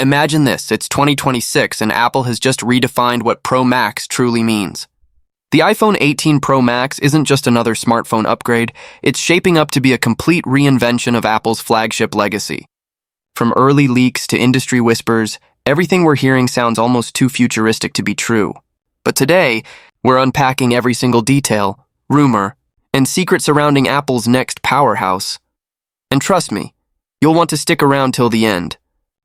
Imagine this, it's 2026 and Apple has just redefined what Pro Max truly means. The iPhone 18 Pro Max isn't just another smartphone upgrade, it's shaping up to be a complete reinvention of Apple's flagship legacy. From early leaks to industry whispers, everything we're hearing sounds almost too futuristic to be true. But today, we're unpacking every single detail, rumor, and secret surrounding Apple's next powerhouse. And trust me, you'll want to stick around till the end,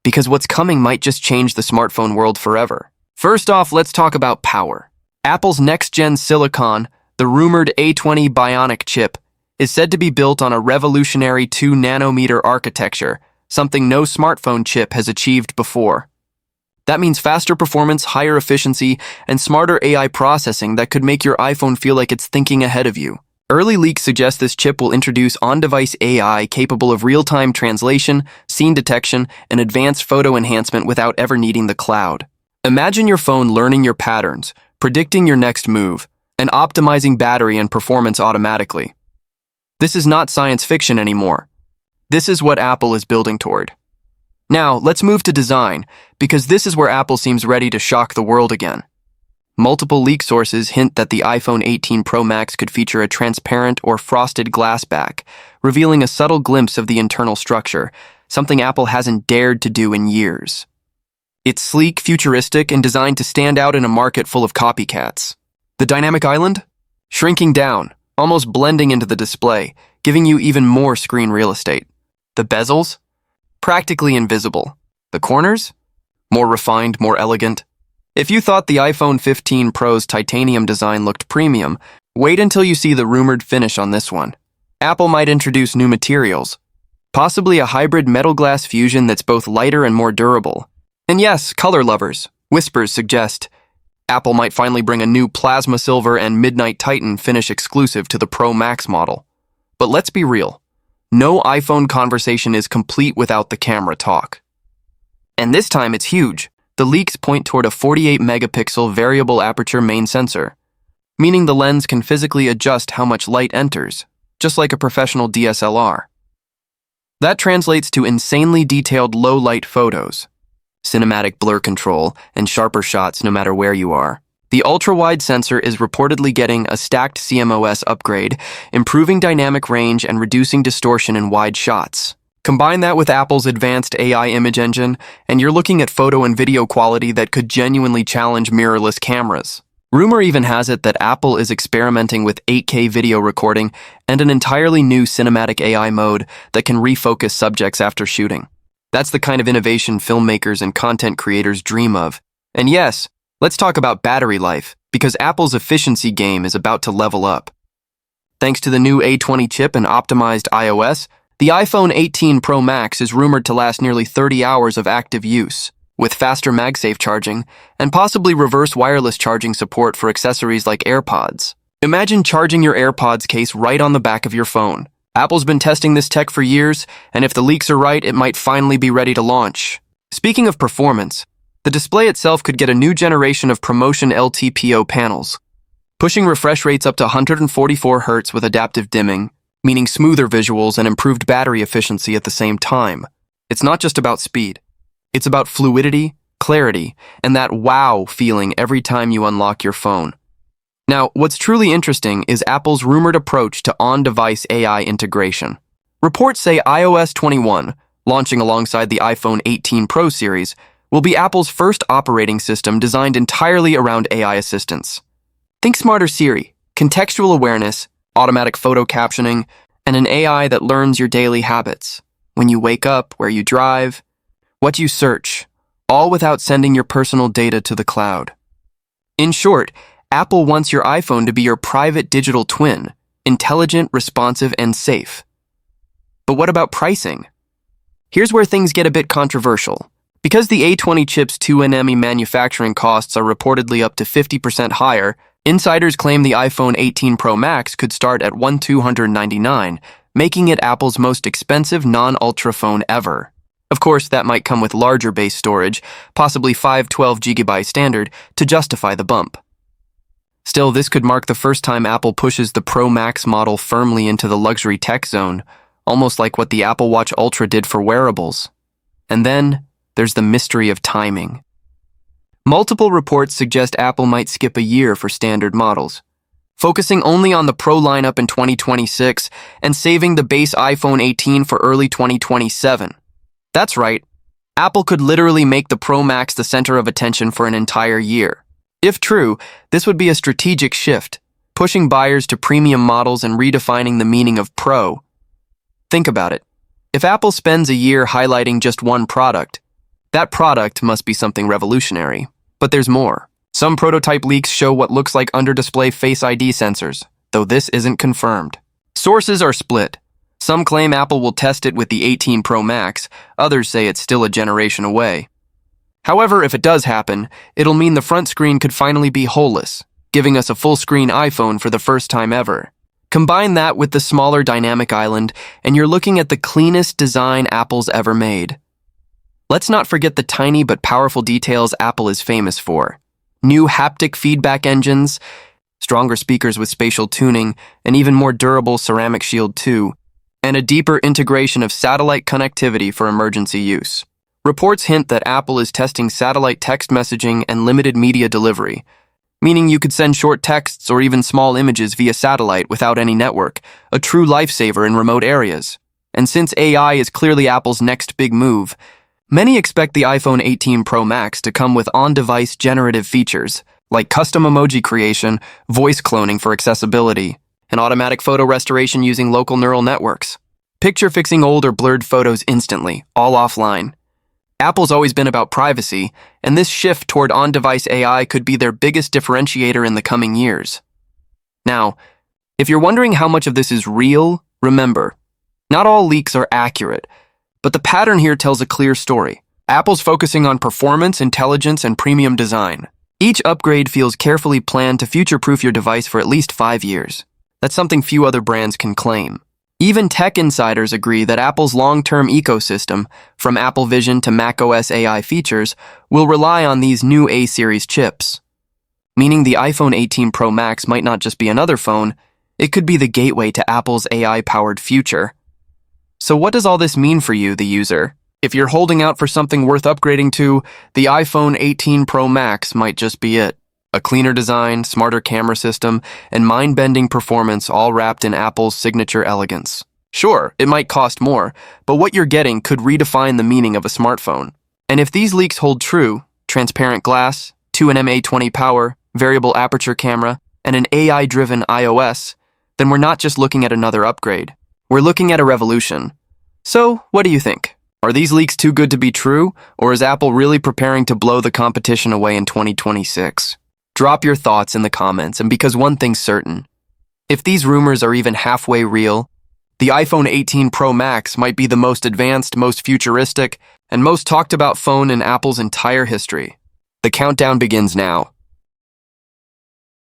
because what's coming might just change the smartphone world forever. First off, let's talk about power. Apple's next-gen silicon, the rumored A20 Bionic chip, is said to be built on a revolutionary 2-nanometer architecture, something no smartphone chip has achieved before. That means faster performance, higher efficiency, and smarter AI processing that could make your iPhone feel like it's thinking ahead of you. Early leaks suggest this chip will introduce on-device AI capable of real-time translation, scene detection, and advanced photo enhancement without ever needing the cloud. Imagine your phone learning your patterns, predicting your next move, and optimizing battery and performance automatically. This is not science fiction anymore. This is what Apple is building toward. Now, let's move to design, because this is where Apple seems ready to shock the world again. Multiple leak sources hint that the iPhone 18 Pro Max could feature a transparent or frosted glass back, revealing a subtle glimpse of the internal structure, something Apple hasn't dared to do in years. It's sleek, futuristic, and designed to stand out in a market full of copycats. The dynamic island? Shrinking down, almost blending into the display, giving you even more screen real estate. The bezels? Practically invisible. The corners? More refined, more elegant. If you thought the iPhone 15 Pro's titanium design looked premium, wait until you see the rumored finish on this one. Apple might introduce new materials, possibly a hybrid metal-glass fusion that's both lighter and more durable. And yes, color lovers, whispers suggest Apple might finally bring a new Plasma Silver and Midnight Titan finish exclusive to the Pro Max model. But let's be real, no iPhone conversation is complete without the camera talk. And this time it's huge. The leaks point toward a 48-megapixel variable aperture main sensor, meaning the lens can physically adjust how much light enters, just like a professional DSLR. That translates to insanely detailed low-light photos, cinematic blur control, and sharper shots no matter where you are. The ultra-wide sensor is reportedly getting a stacked CMOS upgrade, improving dynamic range and reducing distortion in wide shots. Combine that with Apple's advanced AI image engine, and you're looking at photo and video quality that could genuinely challenge mirrorless cameras. Rumor even has it that Apple is experimenting with 8K video recording and an entirely new cinematic AI mode that can refocus subjects after shooting. That's the kind of innovation filmmakers and content creators dream of. And yes, let's talk about battery life, because Apple's efficiency game is about to level up. Thanks to the new A20 chip and optimized iOS, the iPhone 18 Pro Max is rumored to last nearly 30 hours of active use, with faster MagSafe charging and possibly reverse wireless charging support for accessories like AirPods. Imagine charging your AirPods case right on the back of your phone. Apple's been testing this tech for years, and if the leaks are right, it might finally be ready to launch. Speaking of performance, the display itself could get a new generation of Promotion LTPO panels, pushing refresh rates up to 144 Hz with adaptive dimming, meaning smoother visuals and improved battery efficiency at the same time. It's not just about speed. It's about fluidity, clarity, and that wow feeling every time you unlock your phone. Now, what's truly interesting is Apple's rumored approach to on-device AI integration. Reports say iOS 21, launching alongside the iPhone 18 Pro series, will be Apple's first operating system designed entirely around AI assistance. Think smarter Siri, contextual awareness, automatic photo captioning, and an AI that learns your daily habits. When you wake up, where you drive, what you search, all without sending your personal data to the cloud. In short, Apple wants your iPhone to be your private digital twin, intelligent, responsive, and safe. But what about pricing? Here's where things get a bit controversial. Because the A20 chip's 2nm manufacturing costs are reportedly up to 50% higher, insiders claim the iPhone 18 Pro Max could start at $1,299, making it Apple's most expensive non-Ultra phone ever. Of course, that might come with larger base storage, possibly 512GB standard, to justify the bump. Still, this could mark the first time Apple pushes the Pro Max model firmly into the luxury tech zone, almost like what the Apple Watch Ultra did for wearables. And then, there's the mystery of timing. Multiple reports suggest Apple might skip a year for standard models, focusing only on the Pro lineup in 2026 and saving the base iPhone 18 for early 2027. That's right, Apple could literally make the Pro Max the center of attention for an entire year. If true, this would be a strategic shift, pushing buyers to premium models and redefining the meaning of Pro. Think about it. If Apple spends a year highlighting just one product, that product must be something revolutionary. But there's more. Some prototype leaks show what looks like under-display Face ID sensors, though this isn't confirmed. Sources are split. Some claim Apple will test it with the 18 Pro Max, others say it's still a generation away. However, if it does happen, it'll mean the front screen could finally be holeless, giving us a full-screen iPhone for the first time ever. Combine that with the smaller dynamic island, and you're looking at the cleanest design Apple's ever made. Let's not forget the tiny but powerful details Apple is famous for. New haptic feedback engines, stronger speakers with spatial tuning, an even more durable ceramic shield too, and a deeper integration of satellite connectivity for emergency use. Reports hint that Apple is testing satellite text messaging and limited media delivery, meaning you could send short texts or even small images via satellite without any network, a true lifesaver in remote areas. And since AI is clearly Apple's next big move, many expect the iPhone 18 Pro Max to come with on-device generative features, like custom emoji creation, voice cloning for accessibility, and automatic photo restoration using local neural networks. Picture fixing old or blurred photos instantly, all offline. Apple's always been about privacy, and this shift toward on-device AI could be their biggest differentiator in the coming years. Now, if you're wondering how much of this is real, remember, not all leaks are accurate, but the pattern here tells a clear story. Apple's focusing on performance, intelligence, and premium design. Each upgrade feels carefully planned to future-proof your device for at least 5 years. That's something few other brands can claim. Even tech insiders agree that Apple's long-term ecosystem, from Apple Vision to macOS AI features, will rely on these new A-series chips. Meaning the iPhone 18 Pro Max might not just be another phone, it could be the gateway to Apple's AI-powered future. So what does all this mean for you, the user? If you're holding out for something worth upgrading to, the iPhone 18 Pro Max might just be it. A cleaner design, smarter camera system, and mind-bending performance all wrapped in Apple's signature elegance. Sure, it might cost more, but what you're getting could redefine the meaning of a smartphone. And if these leaks hold true, transparent glass, 2nm A20 power, variable aperture camera, and an AI-driven iOS, then we're not just looking at another upgrade. We're looking at a revolution. So, what do you think? Are these leaks too good to be true, or is Apple really preparing to blow the competition away in 2026? Drop your thoughts in the comments, and because one thing's certain, if these rumors are even halfway real, the iPhone 18 Pro Max might be the most advanced, most futuristic, and most talked about phone in Apple's entire history. The countdown begins now.